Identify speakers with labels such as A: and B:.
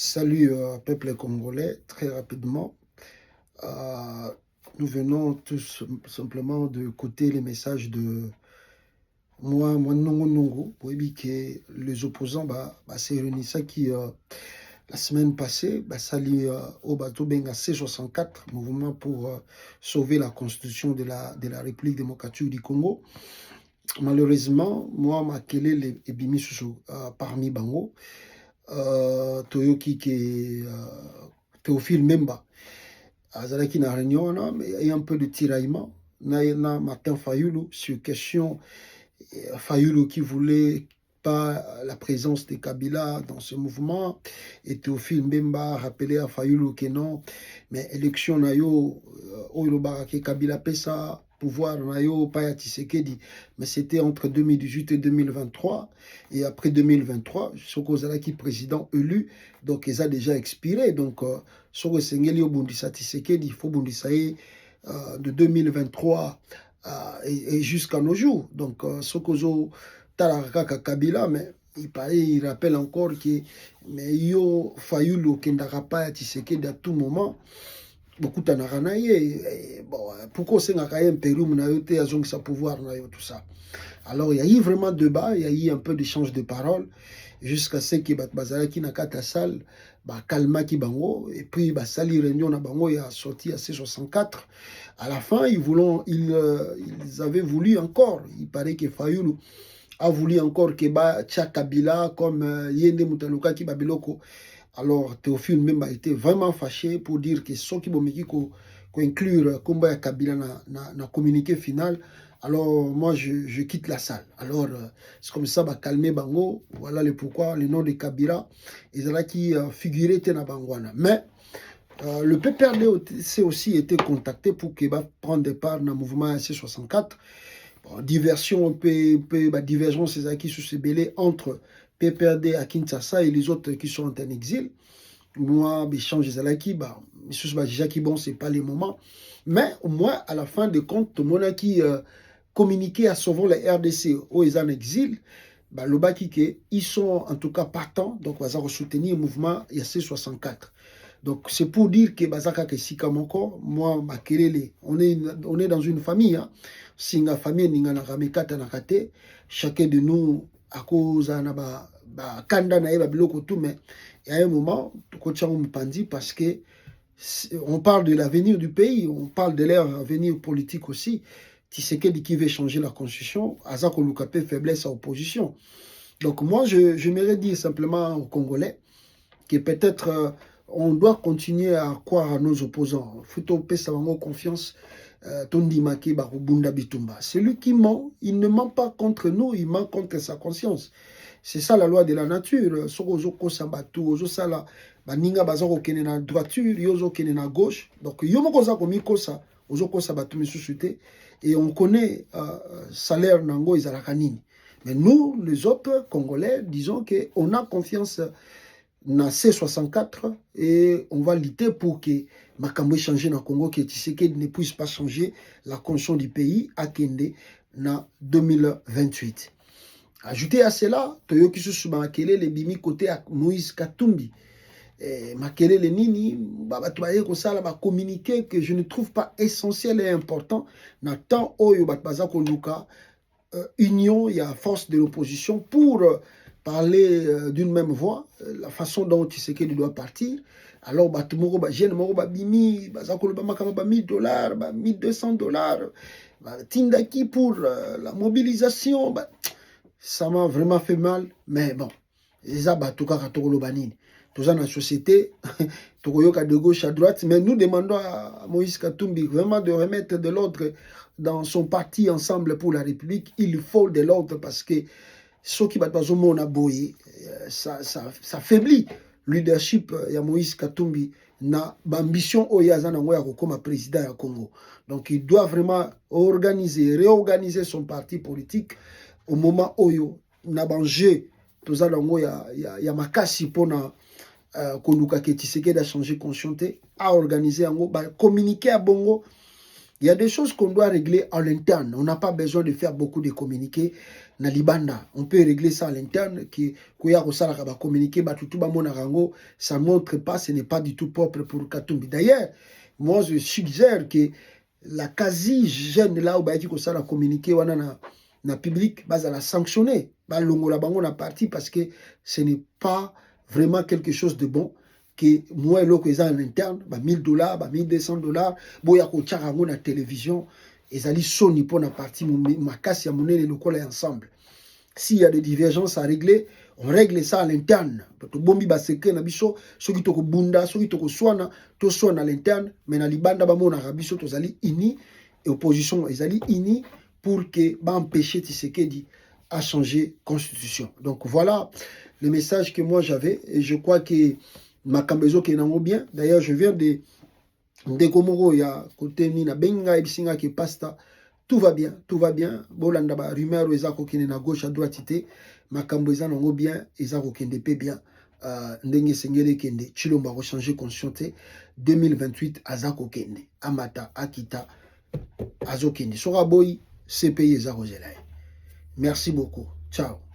A: Salut peuple congolais, très rapidement. Euh, Nous venons tous simplement de côté les messages de moi Nongo Nongo, pour que les opposants s'est réunis ça qui la semaine passée, sali au bateau Benga C64, mouvement pour sauver la constitution de la République démocratique du Congo. Malheureusement, moi, ma kele les ebimi parmi bango, Toyoki qui Théophile Memba. Azalaki na réunion, mais il y a un peu de tiraillement. Na Martin Fayoulou sur question Fayoulou qui voulait pas la présence de Kabila dans ce mouvement. Et Théophile Mbemba rappelait à Fayoulou que non, mais élection na yo, Oilobara Kabila pesa pouvoir na yo Paya Tshisekedi, mais c'était entre 2018 et 2023, et après 2023 Soko Zalaki président élu, donc ils a déjà expiré. Donc Soko Sengeli Obundisa Tshisekedi, il faut Bundisa de 2023 et jusqu'à nos jours. Donc Sokozo Talaraka Kabila, mais il rappelle encore que mais yo Fayoulou Kendara Paya Tshisekedi à tout moment. Beaucoup de bon, pourquoi c'est un Pérou, sa pouvoir, tout ça. Alors, il y a eu vraiment débat, il y a eu un peu d'échange de paroles, jusqu'à ce que Bazalaki na kata salle, calma ki bango, et puis sali réunion na bango, il a sorti à C64. À la fin, ils avaient voulu encore, il paraît que Fayoulou a voulu encore que Kabila comme Yende Mutaluka ki Babiloko. Alors, Théophile même a été vraiment fâché pour dire que ceux qui vont inclure Komba Kabila na communiqué final. Alors, moi, je quitte la salle. Alors, c'est comme ça, calmer Bango. Voilà le pourquoi, le nom de Kabila. Ils ont qui figurer na Bangwana. Mais, le PPRD aussi été contacté pour qu'il va prendre part dans le mouvement C64. Bon, diversion, divergence, c'est qui se bêler entre PPRD à Kinshasa et les autres qui sont en exil. Moi, l'échange des Alaki, bon, c'est pas les moments. Mais au moins, à la fin de compte, mon qui communiqué à sauvant la RDC où ils en exil, le baki ils sont en tout cas partants, donc ils vont soutenir le mouvement C64. Donc c'est pour dire que Bazaka Sikamoko, moi, on est dans une famille, hein. Si une famille n'a pas de chacun de nous, à cause de kanda na biloko tout, mais il y a un moment, parce que on parle de l'avenir du pays, on parle de leur avenir politique aussi. Tshisekedi qui veut changer la constitution, Azako Lukape faiblesse à opposition. Donc moi, je m'aimerais dire simplement aux Congolais que peut-être on doit continuer à croire à nos opposants. Faut pesa bango confiance. Tondi Maki Barubunda Bitumba. Celui qui ment, il ne ment pas contre nous, il ment contre sa conscience. C'est ça la loi de la nature. Sorozo kosa batu, ozo sala baninga bazaro kene na droiture, yozo kene na gauche. Donc yomo kosa komi kosa, ozo kosa batu mesusute. Et on connaît salaire nango izalakanini. Mais nous, les autres Congolais, disons qu'on a confiance na C64 et on va lutter pour que Makambo change na Congo, que Tshisekedi ne puisse pas changer la constitution du pays à Kende na 2028. Ajouté à cela, Toyoki Susu Makele le bimi côté à Moïse Katumbi. Makele le nini, communiquer que je ne trouve pas essentiel et important na temps oyo batbazako luka union, il y a force de l'opposition pour parler d'une même voix, la façon dont Tshisekedi doit partir. Alors, jeune moro bimi, bazakolo makama 1000 $, 1200 $, tindaki pour la mobilisation, ça m'a vraiment fait mal. Mais bon, les abatuka katokolo banini. Tous dans la société, tokoyoka de gauche à droite, mais nous demandons à Moïse Katumbi vraiment de remettre de l'ordre dans son parti Ensemble pour la République. Il faut de l'ordre parce que ce qui va pas au monde ça faiblit le leadership de Moïse Katumbi na ambition oyazana ngoya comme président du Congo. Donc il doit vraiment réorganiser son parti politique au moment où na banje toza dango ya makasi pona Koluka ke Tshisekedi a changé conscienté, a organisé en gros, communiquer à Bongo Il y a des choses qu'on doit régler à l'interne. On n'a pas besoin de faire beaucoup de communiqués na libanda. On peut régler ça à l'interne. Ça ne montre pas, ce n'est pas du tout propre pour Katumbi. D'ailleurs, moi je suggère que la quasi jeune là où ça a communiqué na public, bah ça la sanctionner. Bah longo la bango na parti parce que ce n'est pas vraiment quelque chose de bon. Que moi, ils ont en interne, bah $1000, bah $1200, boya ko tcharango na télévision, ils allaient soni pour la partie, ma casse ya monnaie, les locaux ensemble. S'il y a des divergences à régler, on règle ça à l'interne. Bombi ba secret na biso, soki toko bunda, soki toko swana, to swana à l'interne, mais na libanda ba mona rabiso to zali ini et opposition, ils allaient ini pour que ba empêcher Tshisekedi à changer constitution. Donc voilà le message que moi j'avais et je crois que Makambezo qui est bien. D'ailleurs, je viens de Komoro, il y a côté Nina Benga et Bisinga qui pasta. Tout va bien, tout va bien. Bolanda ba rumeur ezako qui na gauche à droite ité. Makambezo nango bien, ezako kende pe bien. Ndenge sengele kende. Chilomba ko changer conscience 2028 azako kende. Amata akita azo kende. Sora boy CPI ezako zelai. Merci beaucoup. Ciao.